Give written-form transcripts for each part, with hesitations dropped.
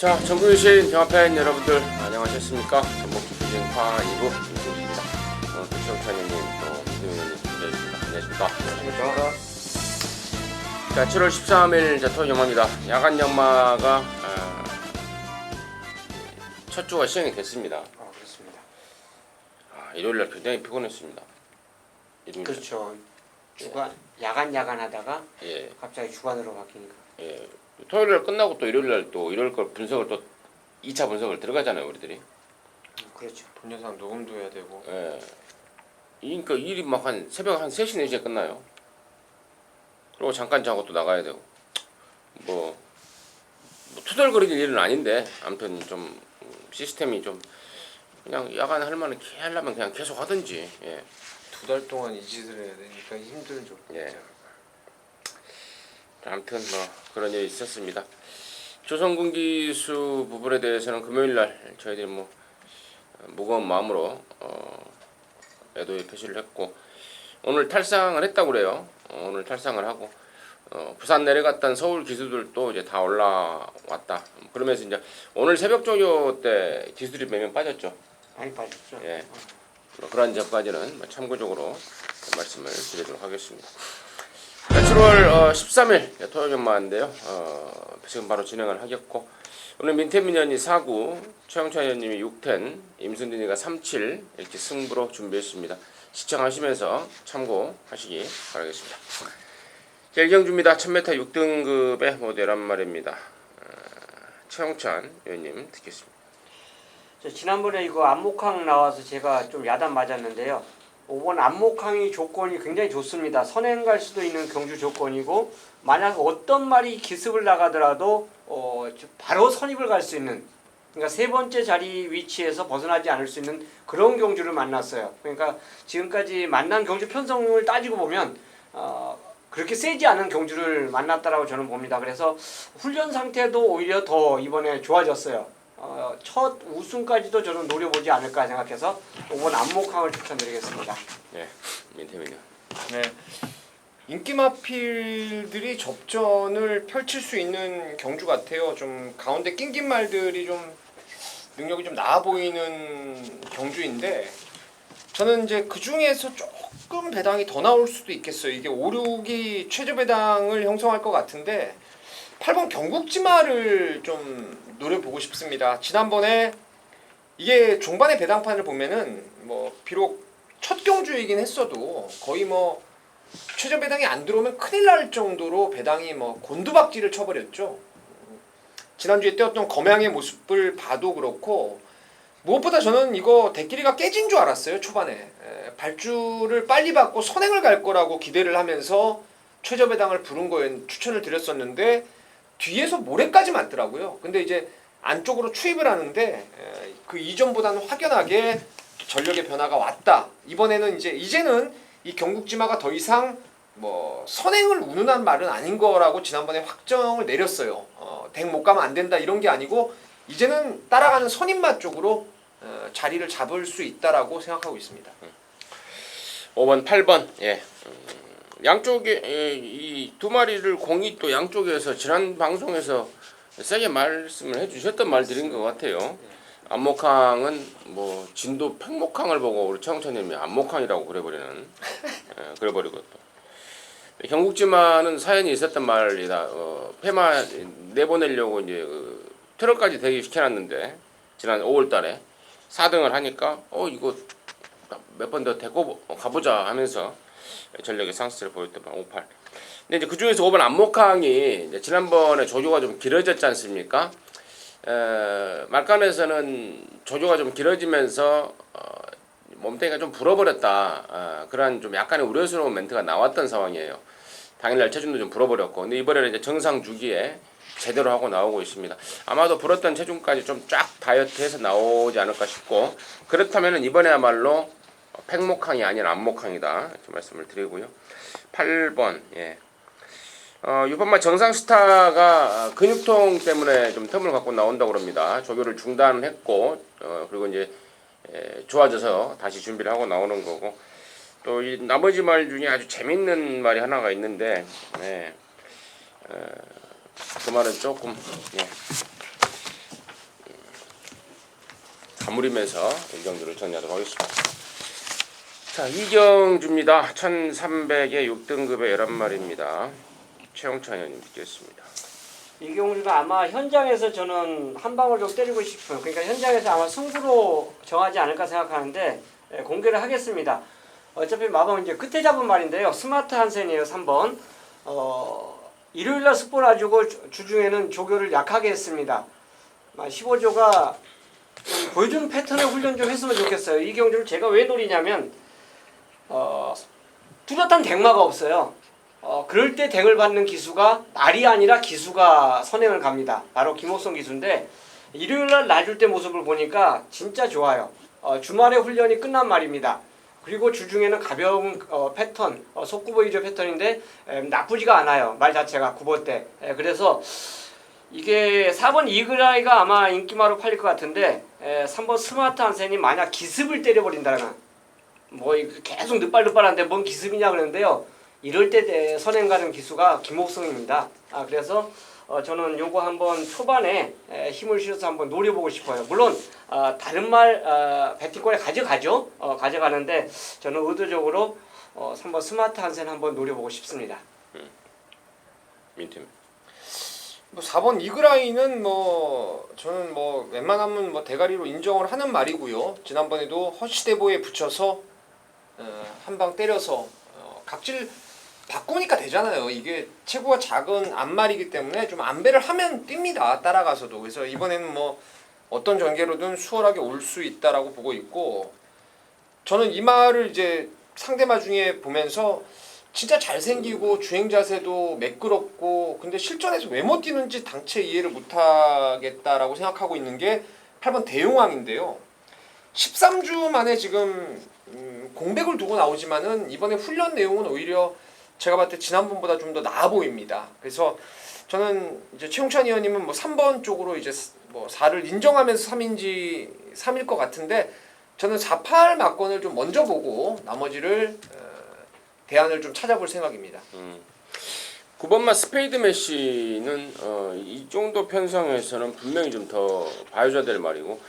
자, 전국이신 경합팬 여러분들 안녕하셨습니까? 전북주부진파 2부 임승주입니다. 또 시청자님, 또 김대민님 기자입니다. 안녕하십니까? 안녕하십니까? 자, 7월 13일 토요일 영마입니다. 야간 영마가 첫 주가 시행이 됐습니다. 그렇습니다. 일요일날 굉장히 피곤했습니다. 그렇죠. 주간 야간 하다가 예, 갑자기 주간으로 바뀌니까. 예. 토요일날 끝나고 또 일요일날 또 일요일 걸 분석을 또 2차 분석을 들어가잖아요, 우리들이. 그렇죠. 본연상 녹음도 해야 되고. 예. 그러니까 일이 막 한 새벽 한 3시 4시에 끝나요. 그리고 잠깐 자고 또 나가야 되고. 뭐 투덜거리는 일은 아닌데 아무튼 좀 시스템이 좀 그냥 야간 할 만한 하려면 그냥 계속 하든지. 예. 2달 동안 이 짓을 해야 되니까 힘들죠. 예. 아무튼 뭐 그런 일이 있었습니다. 조선군기수 부분에 대해서는 금요일날 저희들이 뭐 무거운 마음으로 애도의 표시를 했고, 오늘 탈상을 했다고 그래요. 오늘 탈상을 하고 부산 내려갔던 서울 기수들도 이제 다 올라왔다. 그러면서 이제 오늘 새벽 조교 때 기수들이 몇 명 빠졌죠. 많이 빠졌죠. 예. 그런 점까지는 참고적으로 말씀을 드리도록 하겠습니다. 7월 13일 토요일 연마인데요. 지금 바로 진행을 하겠고, 오늘 민태민 의원이 4구, 최영찬 의원님이 6텐, 임순진이가 37 이렇게 승부로 준비했습니다. 시청하시면서 참고하시기 바라겠습니다. 자, 일경주입니다. 1000m 6등급의 모델 한 마리입니다. 최영찬 의원님 듣겠습니다. 지난번에 이거 안목항 나와서 제가 좀 야단 맞았는데요. 이번 안목항이 조건이 굉장히 좋습니다. 선행 갈 수도 있는 경주 조건이고, 만약 어떤 말이 기습을 나가더라도 바로 선입을 갈 수 있는, 그러니까 세 번째 자리 위치에서 벗어나지 않을 수 있는 그런 경주를 만났어요. 그러니까 지금까지 만난 경주 편성을 따지고 보면 그렇게 세지 않은 경주를 만났다라고 저는 봅니다. 그래서 훈련 상태도 오히려 더 이번에 좋아졌어요. 첫 우승까지도 저는 노려보지 않을까 생각해서 이번 안목항을 추천드리겠습니다. 네, 민태민요. 네. 인기 마필들이 접전을 펼칠 수 있는 경주 같아요. 좀 가운데 낑긴 말들이 좀 능력이 좀 나아 보이는 경주인데, 저는 이제 그 중에서 조금 배당이 더 나올 수도 있겠어요. 이게 5, 6이 최저 배당을 형성할 것 같은데 8번 경국지마를 좀 노려보고 싶습니다. 지난번에 이게 종반의 배당판을 보면은 뭐 비록 첫 경주이긴 했어도 거의 뭐 최저 배당이 안 들어오면 큰일 날 정도로 배당이 뭐 곤두박질을 쳐버렸죠. 지난주에 떼었던 검양의 모습을 봐도 그렇고, 무엇보다 저는 이거 대끼리가 깨진 줄 알았어요. 초반에 발주를 빨리 받고 선행을 갈 거라고 기대를 하면서 최저 배당을 부른 거에 추천을 드렸었는데 뒤에서 모래까지 맞더라고요. 근데 이제 안쪽으로 추입을 하는데 그 이전보다는 확연하게 전력의 변화가 왔다. 이번에는 이제는 이 경국지마가 더 이상 뭐 선행을 운운한 말은 아닌 거라고 지난번에 확정을 내렸어요. 댁 못 가면 안 된다 이런 게 아니고 이제는 따라가는 선임마 쪽으로 자리를 잡을 수 있다라고 생각하고 있습니다. 5번, 8번. 예. 양쪽에 이 두 마리를 공이 또 양쪽에서 지난 방송에서 세게 말씀을 해주셨던 말들인 것 같아요. 안목항은 뭐 진도 팽목항을 보고 우리 최영찬님이 안목항이라고 그래버리는 그래버리고, 또 경국지마는 사연이 있었던 말이다. 폐마 내보내려고 이제 트럭까지 대기시켜놨는데 지난 5월달에 4등을 하니까 이거 몇 번 더 데리고 가보자 하면서 전력의 상승을 보였던 58. 근데 이제 그 중에서 5번 안목항이 이제 지난번에 조조가 좀 길어졌지 않습니까? 말간에서는 조조가 좀 길어지면서 몸뚱이가 좀 불어버렸다. 그런 좀 약간의 우려스러운 멘트가 나왔던 상황이에요. 당일날 체중도 좀 불어버렸고, 근데 이번에는 이제 정상 주기에 제대로 하고 나오고 있습니다. 아마도 불었던 체중까지 좀 쫙 다이어트해서 나오지 않을까 싶고, 그렇다면 이번에야말로 팽목항이 아닌 안목항이다 이렇게 말씀을 드리고요. 8번. 예. 6번마 정상스타가 근육통 때문에 좀 텀을 갖고 나온다고 그럽니다. 조교를 중단했고 그리고 이제 좋아져서 다시 준비를 하고 나오는 거고, 또 이 나머지 말 중에 아주 재밌는 말이 하나가 있는데, 그 말은 조금 가무리면서 이경주를 정리하도록 하겠습니다. 자, 이경주입니다. 1300에 6등급의 11마리입니다. 최영찬 의원님 듣겠습니다. 이경주가 아마 현장에서 저는 한 방울 좀 때리고 싶어요. 그러니까 현장에서 아마 승부로 정하지 않을까 생각하는데 공개를 하겠습니다. 어차피 마방 이제 끝에 잡은 말인데요. 스마트 한센이에요. 3번. 일요일날 스포 놔주고 주중에는 조교를 약하게 했습니다. 15조가 보여주는 패턴의 훈련 좀 했으면 좋겠어요. 이경주를 제가 왜 노리냐면 뚜렷한 댕마가 없어요. 그럴 때 댕을 받는 기수가 날이 아니라 기수가 선행을 갑니다. 바로 김옥성 기수인데 일요일날 놔줄 때 모습을 보니까 진짜 좋아요. 주말에 훈련이 끝난 말입니다. 그리고 주중에는 가벼운 패턴, 속구보이조 패턴인데 나쁘지가 않아요. 말 자체가 구보 때. 그래서 이게 4번 이글아이가 아마 인기마로 팔릴 것 같은데 3번 스마트 한센이 만약 기습을 때려버린다면 뭐 계속 늦발한데 뭔 기습이냐 그러는데요. 이럴 때 선행 가는 기수가 김옥성입니다. 그래서 저는 요거 한번 초반에 힘을 실어서 한번 노려보고 싶어요. 물론 다른 말 배팅권에 가져가죠. 가져가는데 저는 의도적으로 3번 스마트 한센 한번 노려보고 싶습니다. 민팀. 뭐 4번 이그라이는 뭐 저는 뭐 웬만하면 뭐 대가리로 인정을 하는 말이고요. 지난번에도 허시대보에 붙여서 한 방 때려서 각질 바꾸니까 되잖아요. 이게 체구가 작은 암말이기 때문에 좀 안배를 하면 뜁니다. 따라가서도. 그래서 이번에는 뭐 어떤 전개로든 수월하게 올 수 있다라고 보고 있고, 저는 이 말을 이제 상대마 중에 보면서 진짜 잘생기고 주행 자세도 매끄럽고 근데 실전에서 왜 못 뛰는지 당체 이해를 못하겠다라고 생각하고 있는 게 8번 대용왕인데요. 13주 만에 지금 공백을 두고 나오지만은 이번에 훈련 내용은 오히려 제가 봤을 때 지난번보다 좀 더 나아 보입니다. 그래서 저는 이제 최용찬 의원님은 뭐 3번 쪽으로 이제 뭐 4를 인정하면서 3인지 3일 것 같은데 저는 4, 8 막건을 좀 먼저 보고 나머지를 대안을 좀 찾아볼 생각입니다. 9번마 스페이드 메시는 이 정도 편성에서는 분명히 좀 더 봐줘야 될 말이고,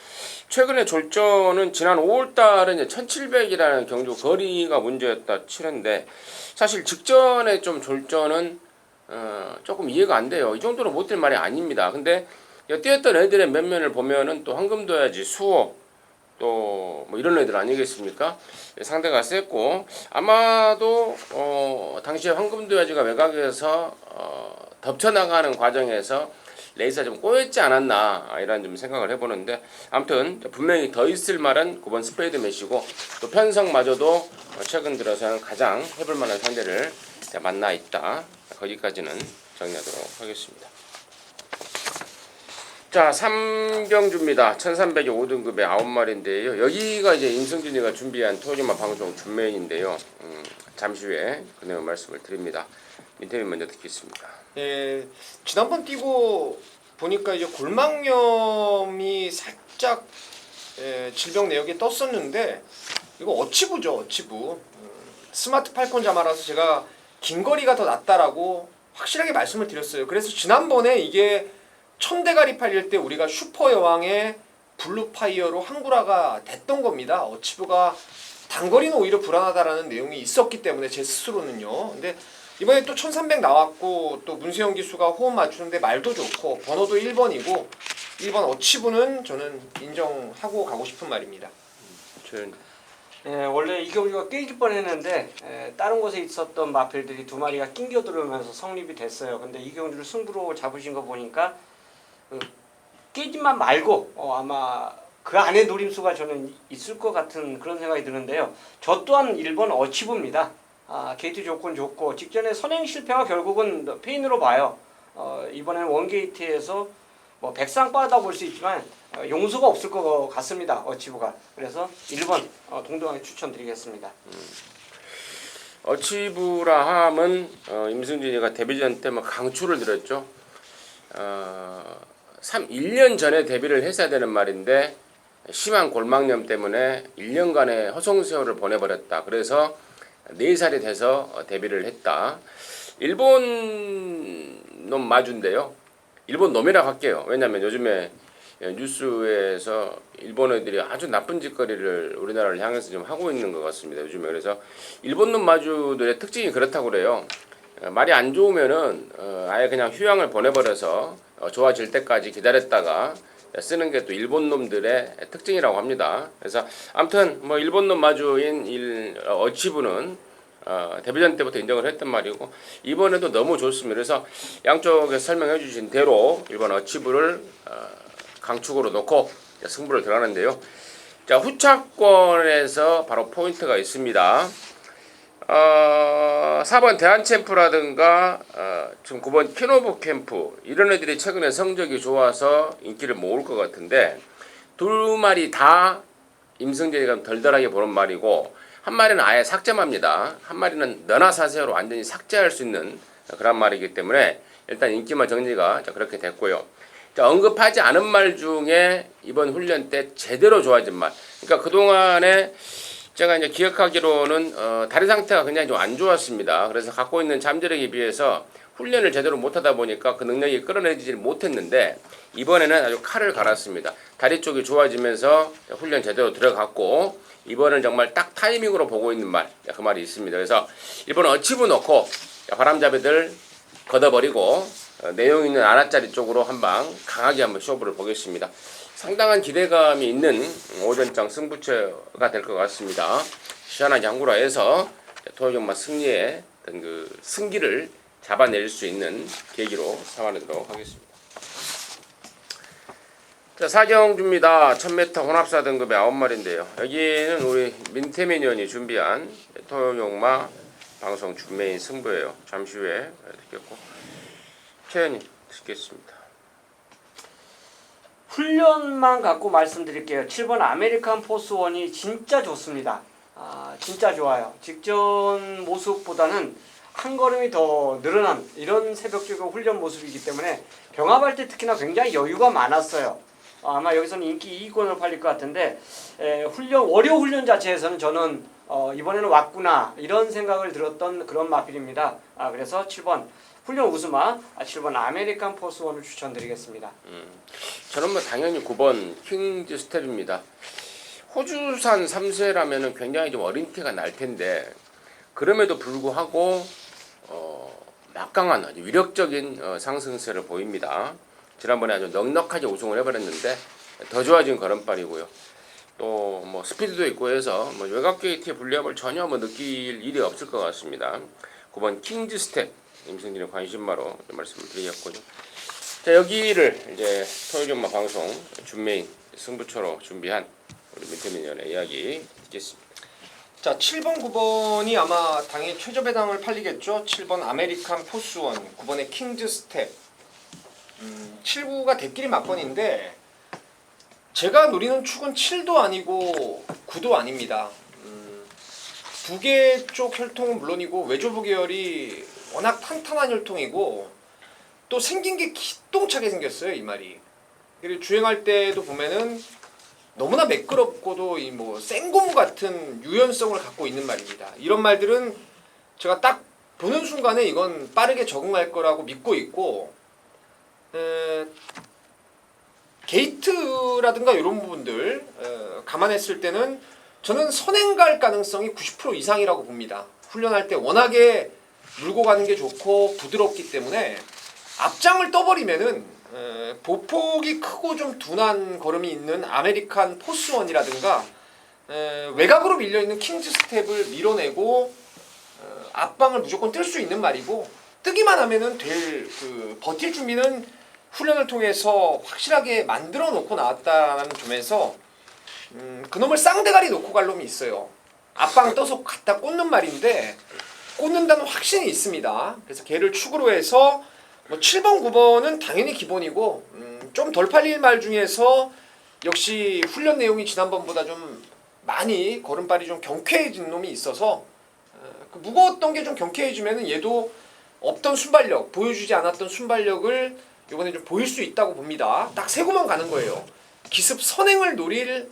최근에 졸전은 지난 5월달에 이제 1700이라는 경주 거리가 문제였다 치는데 사실 직전에 좀 졸전은 조금 이해가 안 돼요. 이 정도는 못 뛸 말이 아닙니다. 근데 뛰었던 애들의 면면을 보면은 또 황금도야지, 수호, 또 뭐 이런 애들 아니겠습니까? 상대가 셌고 아마도 당시에 황금도야지가 외곽에서 덮쳐나가는 과정에서 레이스가 좀 꼬였지 않았나 이런 좀 생각을 해보는데, 아무튼 분명히 더 있을 말은 9번 스페이드 메시고 또 편성마저도 최근 들어서는 가장 해볼 만한 상대를 만나 있다. 거기까지는 정리하도록 하겠습니다. 자, 삼경주입니다. 1300에 5등급의 9마리인데요. 여기가 이제 임승준이가 준비한 토요일마 방송 준메인인데요. 잠시 후에 그 내용 말씀을 드립니다. 민태민 먼저 듣겠습니다. 예, 지난번 뛰고 보니까 이제 골막염이 살짝 질병 내역에 떴었는데 이거 어치부죠, 어치부. 스마트 팔콘 자마라서 제가 긴 거리가 더 낫다라고 확실하게 말씀을 드렸어요. 그래서 지난번에 이게 천대가리 팔릴 때 우리가 슈퍼 여왕의 블루파이어로 한구라가 됐던 겁니다. 어치부가 단거리는 오히려 불안하다라는 내용이 있었기 때문에 제 스스로는요. 근데 이번에 또 1300 나왔고 또 문세영 기수가 호흡 맞추는데 말도 좋고 번호도 1번이고 1번 어치부는 저는 인정하고 가고 싶은 말입니다. 원래 이경주가 낄 뻔했는데 다른 곳에 있었던 마필들이 두 마리가 낑겨 들어오면서 성립이 됐어요. 근데 이경주를 승부로 잡으신 거 보니까 끼지만 말고 아마 그 안에 노림수가 저는 있을 것 같은 그런 생각이 드는데요. 저 또한 1번 어치부입니다. 게이트 조건 좋고 직전에 선행 실패가 결국은 페인으로 봐요. 이번에는 원게이트에서 뭐 백상 빠르다 볼 수 있지만 용서가 없을 것 같습니다. 어치부가. 그래서 1번 동등하게 추천드리겠습니다. 어치부라 함은 임승준이가 데뷔전 때 뭐 강추를 드렸죠. 1년 전에 데뷔를 했어야 되는 말인데 심한 골막염 때문에 1년간의 허송세월을 보내버렸다. 그래서 4살이 돼서 데뷔를 했다. 일본 놈 마주인데요. 일본 놈이라고 할게요. 왜냐면 요즘에 뉴스에서 일본 애들이 아주 나쁜 짓거리를 우리나라를 향해서 좀 하고 있는 것 같습니다. 요즘에. 그래서 일본놈 마주들의 특징이 그렇다고 그래요. 말이 안 좋으면은 아예 그냥 휴양을 보내버려서 좋아질 때까지 기다렸다가 쓰는 게 또 일본 놈들의 특징이라고 합니다. 그래서 아무튼 뭐 일본 놈 마주인 어치부는 데뷔전 때부터 인정을 했던 말이고 이번에도 너무 좋습니다. 그래서 양쪽에서 설명해 주신 대로 일본 어치부를 강축으로 놓고 승부를 들어가는데요. 자, 후차권에서 바로 포인트가 있습니다. 4번 대한챔프라든가 지금 9번 키노부 캠프 이런 애들이 최근에 성적이 좋아서 인기를 모을 것 같은데 두 마리 다 임승재가 덜덜하게 보는 말이고 한 마리는 아예 삭제합니다. 한 마리는 너나 사세요로 완전히 삭제할 수 있는 그런 말이기 때문에 일단 인기만 정리가 그렇게 됐고요. 자, 언급하지 않은 말 중에 이번 훈련 때 제대로 좋아진 말. 그러니까 그동안에 제가 이제 기억하기로는 다리 상태가 굉장히 좀 안 좋았습니다. 그래서 갖고 있는 잠재력에 비해서 훈련을 제대로 못하다 보니까 그 능력이 끌어내지를 못했는데 이번에는 아주 칼을 갈았습니다. 다리 쪽이 좋아지면서 훈련 제대로 들어갔고 이번은 정말 딱 타이밍으로 보고 있는 말, 그 말이 있습니다. 그래서 이번 어치부 놓고 바람잡이들 걷어버리고 내용 있는 아나짜리 쪽으로 한방 강하게 한번 쇼부를 보겠습니다. 상당한 기대감이 있는 오전장 승부처가 될 것 같습니다. 시원하게 한구라에서 토요일마 승리의 어떤 그 승기를 잡아낼 수 있는 계기로 삼아내도록 하겠습니다. 자, 사경주입니다. 1000m 혼합사 등급의 9마리인데요. 여기는 우리 민태민위원이 준비한 토요일마 방송 준메인 승부예요. 잠시 후에 듣겠고 최현이 듣겠습니다. 훈련만 갖고 말씀드릴게요. 7번 아메리칸 포스원이 진짜 좋습니다. 진짜 좋아요. 직전 모습보다는 한 걸음이 더 늘어난 이런 새벽적인 훈련 모습이기 때문에 병합할 때 특히나 굉장히 여유가 많았어요. 아마 여기서는 인기 2위권으로 팔릴 것 같은데 월요 훈련 자체에서는 저는 이번에는 왔구나 이런 생각을 들었던 그런 마필입니다. 그래서 7번 훈련 우스마 7번 아메리칸 포스원을 추천드리겠습니다. 저는 뭐 당연히 9번 킹즈 스텝입니다. 호주산 3세라면은 굉장히 좀 어린 티가 날 텐데 그럼에도 불구하고 막강한 아주 위력적인 상승세를 보입니다. 지난번에 아주 넉넉하게 우승을 해버렸는데 더 좋아진 걸음발이고요. 또 뭐 스피드도 있고 해서 뭐 외곽 게이트의 불리함을 전혀 뭐 느낄 일이 없을 것 같습니다. 9번 킹즈 스텝 임승진의 관심마로 말씀을 드리겠고요. 자, 여기를 이제 토요일마 방송 준메인 승부처로 준비한 우리 민태민 의원의 이야기 듣겠습니다. 자, 7번, 9번이 아마 당연히 최저 배당을 팔리겠죠. 7번 아메리칸 포스원, 9번의 킹즈 스텝. 7구가 대끼리 막번인데 제가 노리는 축은 7도 아니고 9도 아닙니다. 부계 쪽 혈통은 물론이고 외조부 계열이 워낙 탄탄한 혈통이고 또 생긴 게 기똥차게 생겼어요, 이 말이. 그리고 주행할 때도 보면은 너무나 매끄럽고도 이 뭐 생고무 같은 유연성을 갖고 있는 말입니다. 이런 말들은 제가 딱 보는 순간에 이건 빠르게 적응할 거라고 믿고 있고 게이트라든가 이런 부분들 감안했을 때는 저는 선행 갈 가능성이 90% 이상이라고 봅니다. 훈련할 때 워낙에 물고 가는 게 좋고 부드럽기 때문에 앞장을 떠버리면은 보폭이 크고 좀 둔한 걸음이 있는 아메리칸 포스원이라든가 외곽으로 밀려있는 킹즈 스텝을 밀어내고 앞방을 무조건 뜰 수 있는 말이고 뜨기만 하면은 버틸 준비는 훈련을 통해서 확실하게 만들어 놓고 나왔다는 점에서 그놈을 쌍대가리 놓고 갈 놈이 있어요. 앞방 떠서 갖다 꽂는 말인데 꽂는다는 확신이 있습니다. 그래서 걔를 축으로 해서 뭐 7번, 9번은 당연히 기본이고 좀 덜 팔릴 말 중에서 역시 훈련 내용이 지난번보다 좀 많이 걸음발이 좀 경쾌해진 놈이 있어서 그 무거웠던 게 좀 경쾌해지면은 얘도 없던 순발력, 보여주지 않았던 순발력을 이번에 좀 보일 수 있다고 봅니다. 딱 세 구멍 가는 거예요. 기습 선행을 노릴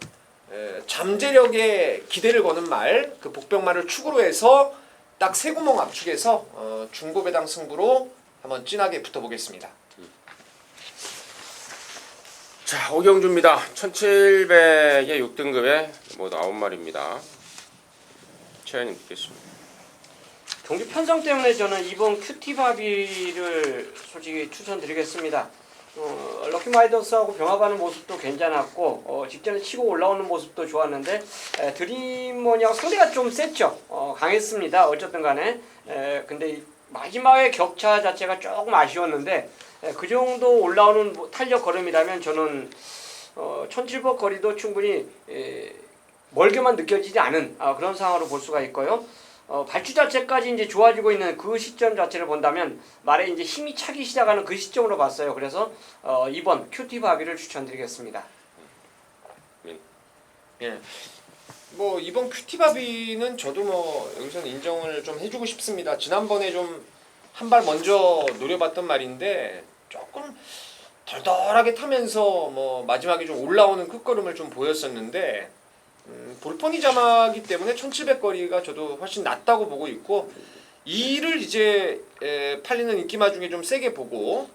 잠재력에 기대를 거는 말, 그 복병말을 축으로 해서 딱 세 구멍 압축해서 중고배당 승부로 한번 진하게 붙어보겠습니다. 자, 오경주입니다. 1700의 6등급에 모두 9마리입니다. 최현님 듣겠습니다. 경기 편성 때문에 저는 이번 큐티바비를 솔직히 추천드리겠습니다. 럭키마이더스하고 병합하는 모습도 괜찮았고 직전에 치고 올라오는 모습도 좋았는데 드림머니하고 상대가 좀 셌죠. 강했습니다. 어쨌든 간에 근데 마지막에 격차 자체가 조금 아쉬웠는데 그 정도 올라오는 탄력 걸음이라면 저는 1700 거리도 충분히 멀게만 느껴지지 않은 그런 상황으로 볼 수가 있고요. 발주 자체까지 이제 좋아지고 있는 그 시점 자체를 본다면 말에 이제 힘이 차기 시작하는 그 시점으로 봤어요. 그래서 이번 큐티바비를 추천드리겠습니다. 예. 뭐 이번 큐티바비는 저도 뭐 여기서는 인정을 좀 해주고 싶습니다. 지난번에 좀 한 발 먼저 노려봤던 말인데 조금 덜덜하게 타면서 뭐 마지막에 좀 올라오는 끝걸음을 좀 보였었는데 볼퍼니 자마기 때문에 1700 거리가 저도 훨씬 낫다고 보고 있고 이를 이제 팔리는 인기마 중에 좀 세게 보고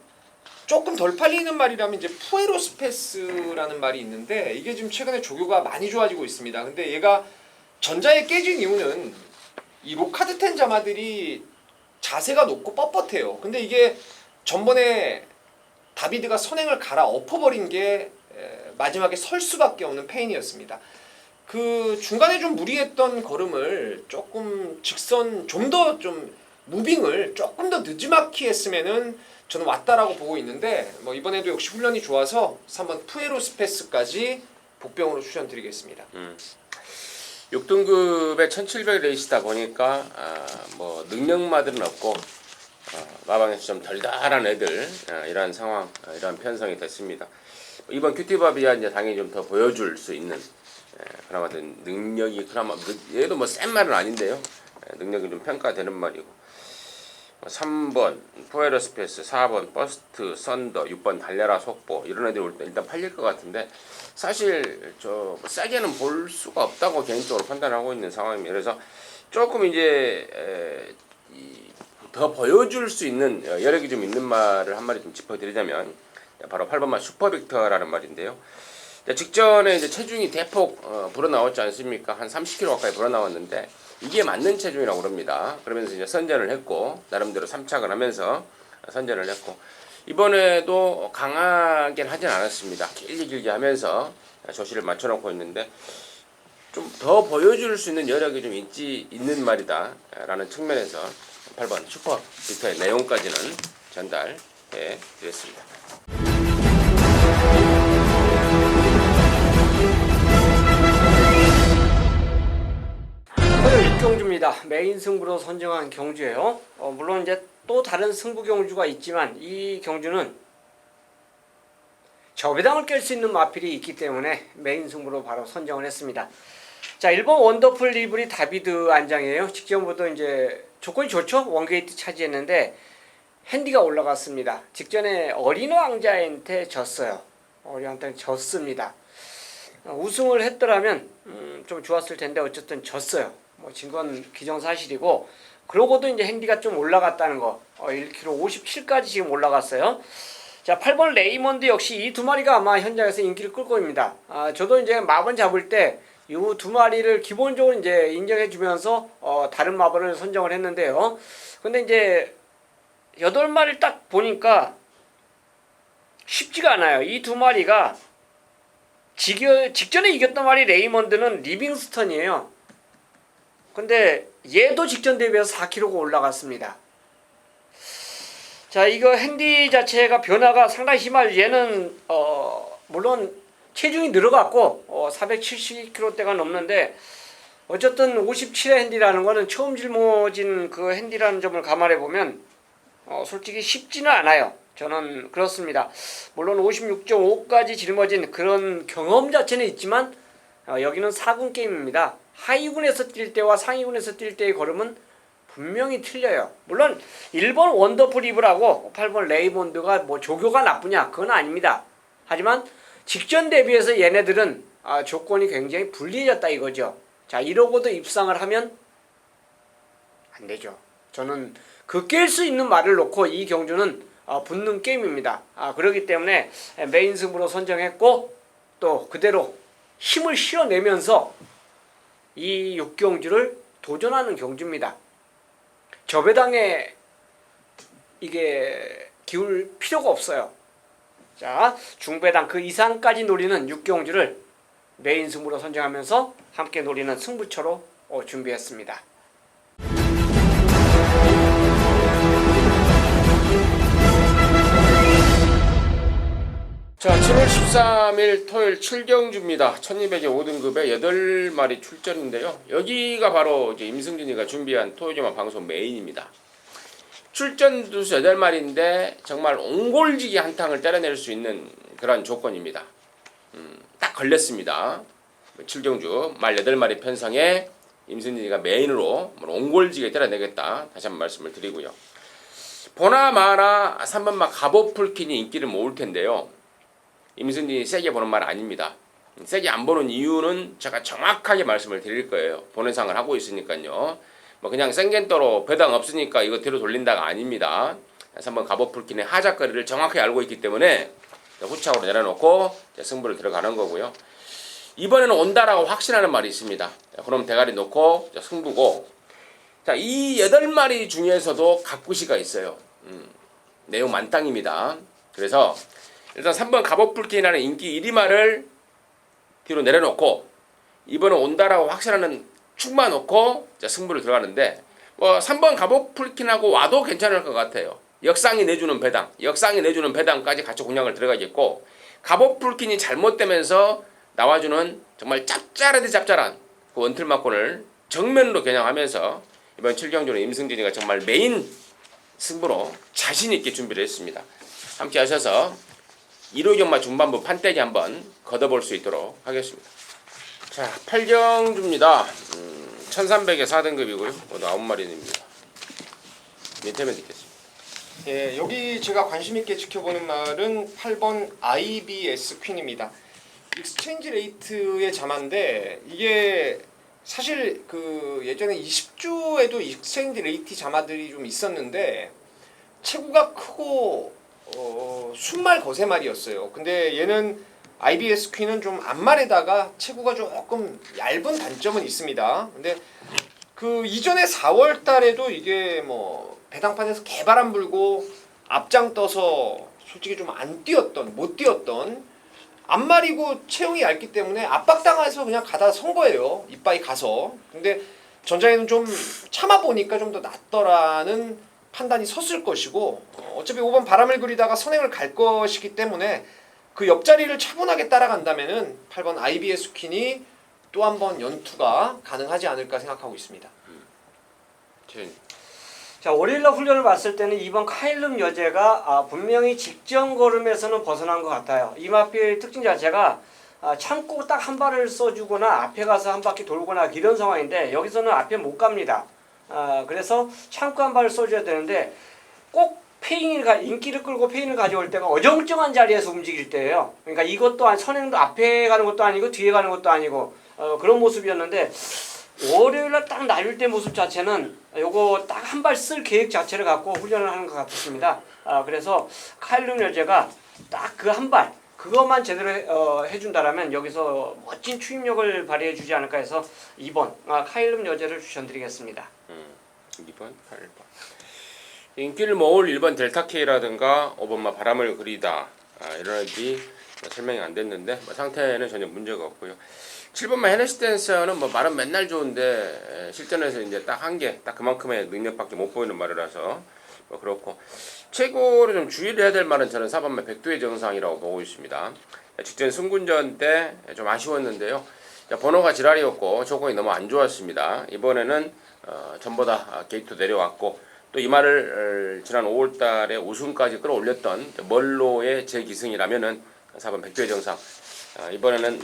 조금 덜 팔리는 말이라면 이제 푸에로스페스라는 말이 있는데 이게 지금 최근에 조교가 많이 좋아지고 있습니다. 근데 얘가 전자에 깨진 이유는 이 로카드 10 자마들이 자세가 높고 뻣뻣해요. 근데 이게 전번에 다비드가 선행을 갈아 엎어버린 게 마지막에 설 수밖에 없는 페인이었습니다. 그 중간에 좀 무리했던 걸음을 조금 직선 좀 더 좀 무빙을 조금 더 늦지막히 했으면은 저는 왔다라고 보고 있는데 뭐 이번에도 역시 훈련이 좋아서 3번 푸에로스페스까지 복병으로 추천드리겠습니다. 6등급에 1700 레이스다 보니까 뭐 능력마들은 없고 마방에서 좀 덜덜한 애들 이러한 상황, 이러한 편성이 됐습니다. 이번 큐티바비야 이제 당연히 좀 더 보여줄 수 있는 그나마 능력이 그나마 얘도 뭐 센 말은 아닌데요. 능력이 좀 평가되는 말이고 3번 푸에로스페이스, 4번 버스트, 썬더, 6번 달려라 속보 이런 애들이 일단 팔릴 것 같은데 사실 저 세게는 볼 수가 없다고 개인적으로 판단하고 있는 상황입니다. 그래서 조금 이제 더 보여줄 수 있는 여력이 좀 있는 말을 한 마디 좀 짚어드리자면 바로 8번만 슈퍼빅터라는 말인데요. 직전에 이제 체중이 대폭 불어나왔지 않습니까? 한 30kg 가까이 불어나왔는데 이게 맞는 체중이라고 그럽니다. 그러면서 이제 선전을 했고 나름대로 삼착을 하면서 선전을 했고 이번에도 강하게는 하진 않았습니다. 길게 하면서 조시를 맞춰놓고 있는데 좀 더 보여줄 수 있는 여력이 좀 있는 말이다 라는 측면에서 8번 슈퍼빅터의 내용까지는 전달해 드렸습니다. 경주입니다. 메인 승부로 선정한 경주예요. 물론 이제 또 다른 승부 경주가 있지만 이 경주는 저배당을 깰 수 있는 마필이 있기 때문에 메인 승부로 바로 선정을 했습니다. 자, 1번 원더풀 리브리 다비드 안장이에요. 직전부터 이제 조건이 좋죠. 원게이트 차지했는데 핸디가 올라갔습니다. 직전에 어린 왕자한테 졌어요. 어린왕자한테 졌습니다. 우승을 했더라면 좀 좋았을 텐데 어쨌든 졌어요. 뭐 진 건 기정사실이고 그러고도 이제 핸디가 좀 올라갔다는 거 1kg 57까지 지금 올라갔어요. 자, 8번 레이먼드 역시 이 두 마리가 아마 현장에서 인기를 끌 겁니다. 저도 이제 마번 잡을 때 이 두 마리를 기본적으로 이제 인정해 주면서 다른 마번을 선정을 했는데요. 근데 이제 8마리를 딱 보니까 쉽지가 않아요. 이 두 마리가 직전에 이겼던 말이 레이먼드는 리빙스턴이에요. 근데 얘도 직전 대비해서 4kg가 올라갔습니다. 자, 이거 핸디 자체가 변화가 상당히 심하죠. 얘는 물론 체중이 늘어갔고 470kg대가 넘는데 어쨌든 57의 핸디라는 거는 처음 짊어진 그 핸디라는 점을 감안해 보면 솔직히 쉽지는 않아요. 저는 그렇습니다. 물론 56.5까지 짊어진 그런 경험 자체는 있지만 여기는 4군 게임입니다. 하위군에서 뛸 때와 상위군에서 뛸 때의 걸음은 분명히 틀려요. 물론 1번 원더풀 리브라고 8번 레이몬드가 뭐 조교가 나쁘냐? 그건 아닙니다. 하지만 직전 대비해서 얘네들은 조건이 굉장히 불리해졌다 이거죠. 자, 이러고도 입상을 하면 안 되죠. 저는 그 깰 수 있는 말을 놓고 이 경주는 붙는 게임입니다. 그렇기 때문에 메인 승부로 선정했고 또 그대로 힘을 실어내면서 이 6경주를 도전하는 경주입니다. 저배당에 이게 기울 필요가 없어요. 자, 중배당 그 이상까지 노리는 6경주를 메인 승부로 선정하면서 함께 노리는 승부처로 준비했습니다. 자, 7월 13일 토요일 7경주입니다. 1200의 5등급에 8마리 출전인데요. 여기가 바로 이제 임승진이가 준비한 토요일만 방송 메인입니다. 출전 두수 8마리인데 정말 옹골지기 한탕을 때려낼 수 있는 그런 조건입니다. 딱 걸렸습니다. 7경주 말 8마리 편성에 임승진이가 메인으로 옹골지게 때려내겠다. 다시 한번 말씀을 드리고요. 보나마나 3번마 갑오풀킨이 인기를 모을 텐데요. 임승진이 세게 보는 말 아닙니다. 세게 안 보는 이유는 제가 정확하게 말씀을 드릴 거예요. 본회상을 하고 있으니까요. 뭐 그냥 생겐떠로 배당 없으니까 이거 뒤로 돌린다가 아닙니다. 3번 갑오풀킨의 하작거리를 정확히 알고 있기 때문에 후착으로 내려놓고 승부를 들어가는 거고요. 이번에는 온다라고 확신하는 말이 있습니다. 그럼 대가리 놓고 승부고, 자, 이 8마리 중에서도 각구시가 있어요. 내용 만땅입니다. 그래서 일단 3번 갑오풀킨이라는 인기 1위마를 뒤로 내려놓고 이번은 온다라고 확신하는 축만 놓고 승부를 들어가는데, 뭐 3번 갑오풀킨하고 와도 괜찮을 것 같아요. 역상이 내주는 배당까지 같이 공략을 들어가겠고, 갑오풀킨이 잘못되면서 나와주는 정말 짭짤한 그 원틀막골을 정면으로 겨냥하면서 이번 7경주는 임승진이가 정말 메인 승부로 자신있게 준비를 했습니다. 함께 하셔서 1호경마 중반부 판때기 한번 걷어볼 수 있도록 하겠습니다. 자, 8경주입니다. 1300의 4등급이고요. 모두 9마리입니다. 민태면 듣겠습니다. 예, 여기 제가 관심 있게 지켜보는 말은 8번 IBS 퀸입니다. 익스체인지 레이트의 자마인데 이게 사실 그 예전에 20주에도 익스체인지 레이트 자마들이 좀 있었는데 체구가 크고 순말 거세말이었어요. 근데 얘는 IBS 퀸은 좀 앞말에다가 체구가 조금 얇은 단점은 있습니다. 근데 그 이전에 4월 달에도 이게 뭐 배당판에서 개발 안 불고 앞장 떠서 솔직히 좀 못 뛰었던 앞말이고 체형이 얇기 때문에 압박당해서 그냥 가다 선 거예요. 이빠이 가서. 근데 전장에는 좀 참아보니까 좀 더 낫더라는 판단이 섰을 것이고, 어차피 5번 바람을 그리다가 선행을 갈 것이기 때문에 그 옆자리를 차분하게 따라간다면은 8번 IBS 퀸이 또 한 번 연투가 가능하지 않을까 생각하고 있습니다. 자, 월요일날 훈련을 봤을 때는 2번 카일름 여제가 분명히 직전 걸음에서는 벗어난 것 같아요. 이마필 특징 자체가 참고 딱 한 발을 써주거나 앞에 가서 한 바퀴 돌거나 이런 상황인데 여기서는 앞에 못 갑니다. 그래서 참고 한 발을 써줘야 되는데 꼭 인기를 끌고 페인을 가져올 때가 어정쩡한 자리에서 움직일 때예요. 그러니까 이것도 선행도 앞에 가는 것도 아니고 뒤에 가는 것도 아니고 그런 모습이었는데 월요일날 딱 나뉠 때 모습 자체는 요거 딱 한 발 쓸 계획 자체를 갖고 훈련을 하는 것 같았습니다. 그래서 카일름 여제가 딱 그 한 발 그것만 제대로 해준다라면 여기서 멋진 추임력을 발휘해주지 않을까 해서 2번 카일름 여제를 추천드리겠습니다. 2번, 8번. 인기를 모을 1번 델타K라든가 5번마 바람을 그리다 이런 설명이 안 됐는데 상태는 전혀 문제가 없고요. 7번마 헤네시 댄서는 뭐 말은 맨날 좋은데 실전에서 이제 딱 한 개, 딱 그만큼의 능력밖에 못 보이는 말이라서 뭐 그렇고, 최고로 좀 주의를 해야 될 말은 저는 4번마 백두의 정상이라고 보고 있습니다. 직전 승군전 때 좀 아쉬웠는데요. 번호가 지랄이었고 조건이 너무 안 좋았습니다. 이번에는 전보다 게이트 내려왔고, 또 이 말을 지난 5월달에 우승까지 끌어올렸던 멀로의 재기승이라면은 4번 백두의 정상, 이번에는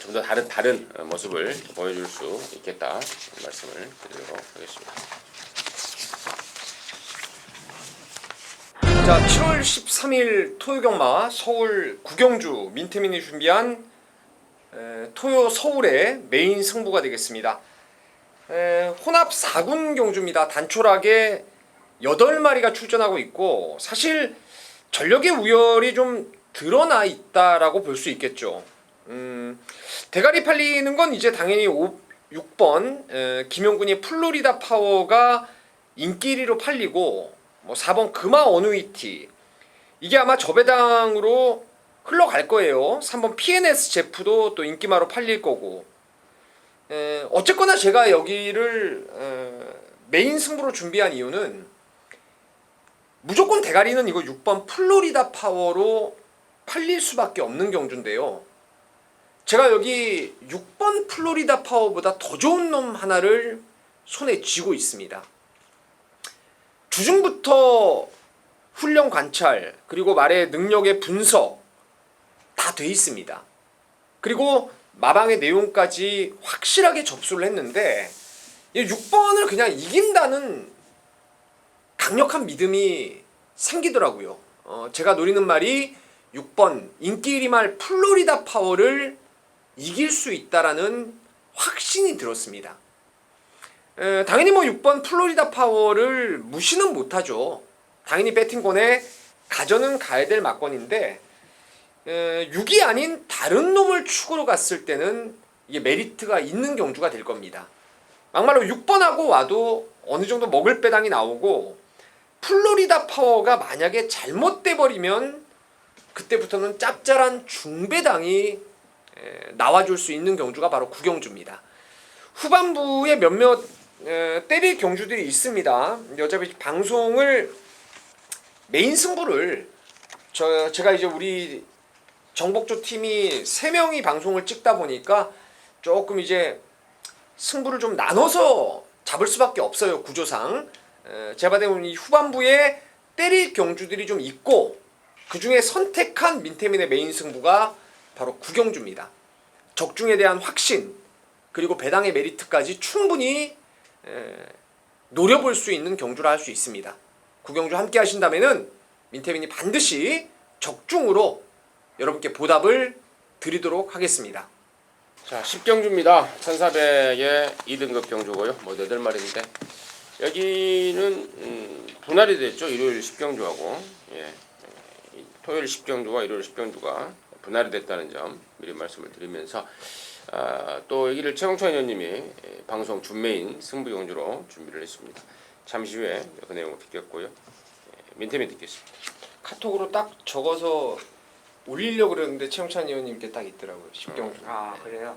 좀 더 다른 모습을 보여줄 수 있겠다 말씀을 드리도록 하겠습니다. 자, 7월 13일 토요경마 서울 구경주 민태민이 준비한 토요 서울의 메인 승부가 되겠습니다. 혼합 4군 경주입니다. 단촐하게 8마리가 출전하고 있고, 사실 전력의 우열이 좀 드러나 있다라고 볼 수 있겠죠. 대가리 팔리는 건 이제 당연히 6번 김용군의 플로리다 파워가 인기 1위로 팔리고 뭐 4번 금화 어누이티 이게 아마 저배당으로 흘러갈 거예요. 3번 PNS 제프도 또 인기마로 팔릴 거고 어쨌거나 제가 여기를 메인 승부로 준비한 이유는 무조건 대가리는 이거 6번 플로리다 파워로 팔릴 수밖에 없는 경주인데요. 제가 여기 6번 플로리다 파워보다 더 좋은 놈 하나를 손에 쥐고 있습니다. 주중부터 훈련 관찰 그리고 말의 능력의 분석 다 돼 있습니다. 그리고 마방의 내용까지 확실하게 접수를 했는데 6번을 그냥 이긴다는 강력한 믿음이 생기더라고요. 제가 노리는 말이 6번 인기 1위 말 플로리다 파워를 이길 수 있다라는 확신이 들었습니다. 당연히 뭐 6번 플로리다 파워를 무시는 못하죠. 당연히 배팅권에 가져는 가야 될 막건인데 6이 아닌 다른 놈을 축으로 갔을 때는 이게 메리트가 있는 경주가 될 겁니다. 막말로 6번하고 와도 어느 정도 먹을 배당이 나오고 플로리다 파워가 만약에 잘못돼 버리면 그때부터는 짭짤한 중배당이 나와줄 수 있는 경주가 바로 구경주입니다. 후반부에 몇몇 때릴 경주들이 있습니다. 어차피 방송을 메인 승부를 제가 이제 우리 정복조 팀이 3명이 방송을 찍다 보니까 조금 이제 승부를 좀 나눠서 잡을 수밖에 없어요. 구조상 제가 봤을 때 이 후반부에 때릴 경주들이 좀 있고 그 중에 선택한 민태민의 메인 승부가 바로 구경주입니다. 적중에 대한 확신 그리고 배당의 메리트까지 충분히 노려볼 수 있는 경주라 할 수 있습니다. 구경주 함께 하신다면은 민태민이 반드시 적중으로 여러분께 보답을 드리도록 하겠습니다. 자, 10경주입니다. 1400의 2등급 경주고요. 뭐 8마리인데 여기는 분할이 됐죠. 일요일 10경주하고 토요일 10경주와 일요일 10경주가 분할이 됐다는 점 미리 말씀을 드리면서 또 여기를 최홍천 의원님이 방송 준메인 승부 경주로 준비를 했습니다. 잠시 후에 그 내용을 듣겠고요. 민태민 듣겠습니다. 카톡으로 딱 적어서 올리려고 그랬는데 최영찬 의원님께 딱 있더라고요. 10경주. 아 그래요?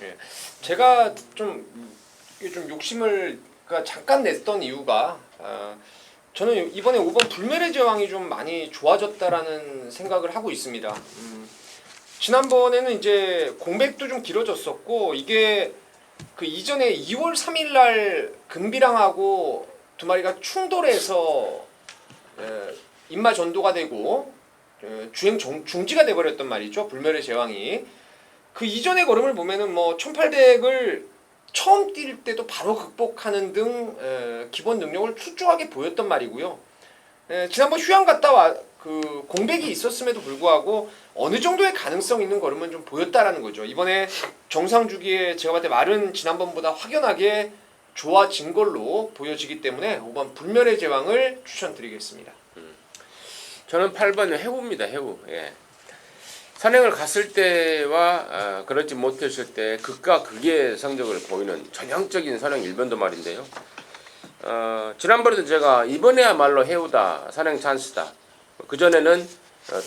예. 제가 좀 욕심을 잠깐 냈던 이유가 저는 이번에 5번 불멸의 제왕이 좀 많이 좋아졌다라는 생각을 하고 있습니다. 지난번에는 이제 공백도 좀 길어졌었고 이게 그 이전에 2월 3일날 금비랑하고 두 마리가 충돌해서 인마 전도가 되고 주행 중지가 돼버렸단 말이죠. 불멸의 제왕이. 그 이전의 걸음을 보면은 뭐 1800을 처음 뛸 때도 바로 극복하는 등 기본 능력을 출중하게 보였단 말이고요. 지난번 휴양 갔다 와 그 공백이 있었음에도 불구하고 어느 정도의 가능성 있는 걸음은 좀 보였다라는 거죠. 이번에 정상 주기에 제가 봤을 때 말은 지난번보다 확연하게 좋아진 걸로 보여지기 때문에 5번 불멸의 제왕을 추천드리겠습니다. 저는 8번 해우입니다. 해우. 예. 선행을 갔을 때와 그렇지 못했을 때 극과 극의 성적을 보이는 전형적인 선행 1번도 말인데요. 지난번에도 제가 이번에야말로 해우다, 선행 찬스다. 그전에는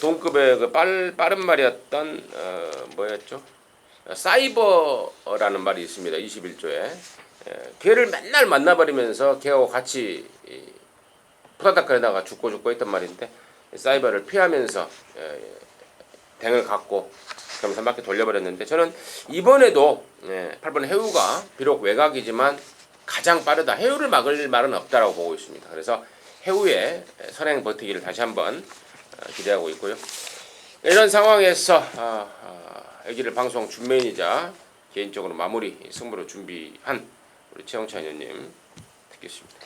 동급의 그 빠른 말이었던 뭐였죠? 사이버라는 말이 있습니다. 21조에. 걔를 맨날 만나버리면서 걔하고 같이 푸다닥거리다가 죽고 했던 말인데 사이버를 피하면서 댕을 갖고 그러면서 한 바퀴 돌려버렸는데 저는 이번에도 8번 해우가 비록 외곽이지만 가장 빠르다. 해우를 막을 말은 없다라고 보고 있습니다. 그래서 해우의 선행 버티기를 다시 한번 기대하고 있고요. 이런 상황에서 여기를 방송 준메인이자 개인적으로 마무리 승부로 준비한 우리 최영찬 의원님 듣겠습니다.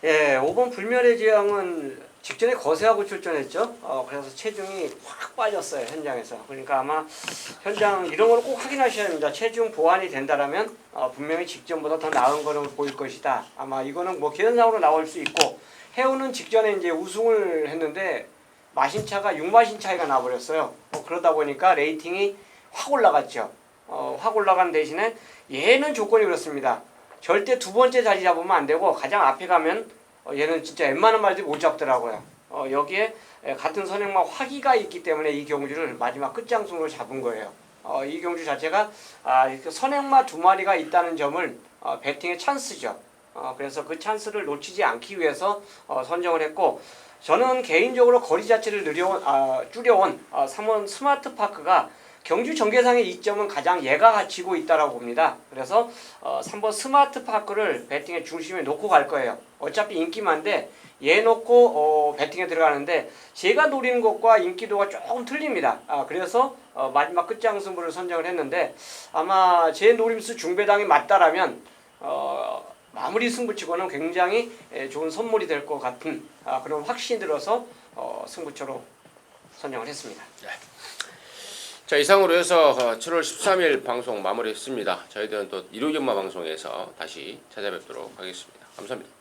예, 5번 불멸의 제왕은 직전에 거세하고 출전했죠. 그래서 체중이 확 빠졌어요 현장에서. 그러니까 아마 현장 이런 걸 꼭 확인하셔야 합니다. 체중 보완이 된다라면 분명히 직전보다 더 나은 걸음을 보일 것이다. 아마 이거는 뭐 개연상으로 나올 수 있고 해우는 직전에 이제 우승을 했는데 마신차가 6마신 차이가 나버렸어요. 그러다 보니까 레이팅이 확 올라갔죠. 확 올라간 대신에 얘는 조건이 그렇습니다. 절대 두 번째 자리 잡으면 안 되고 가장 앞에 가면 얘는 진짜 웬만한 말들이 못 잡더라고요. 여기에 같은 선행마 화기가 있기 때문에 이 경주를 마지막 끝장승으로 잡은 거예요. 이 경주 자체가 선행마 두 마리가 있다는 점을 배팅의 찬스죠. 그래서 그 찬스를 놓치지 않기 위해서 선정을 했고, 저는 개인적으로 거리 자체를 줄여온 3번 스마트파크가 경주 전개상의 이점은 가장 얘가 갖추고 있다라고 봅니다. 그래서 3번 스마트파크를 배팅의 중심에 놓고 갈 거예요. 어차피 인기만데 얘 놓고 배팅에 들어가는데 제가 노리는 것과 인기도가 조금 틀립니다. 그래서 마지막 끝장승부를 선정을 했는데, 아마 제 노림수 중배당이 맞다라면 마무리 승부치고는 굉장히 좋은 선물이 될 것 같은 그런 확신이 들어서 승부처로 선정을 했습니다. 자, 이상으로 해서 7월 13일 방송 마무리했습니다. 저희들은 또 일요견마 방송에서 다시 찾아뵙도록 하겠습니다. 감사합니다.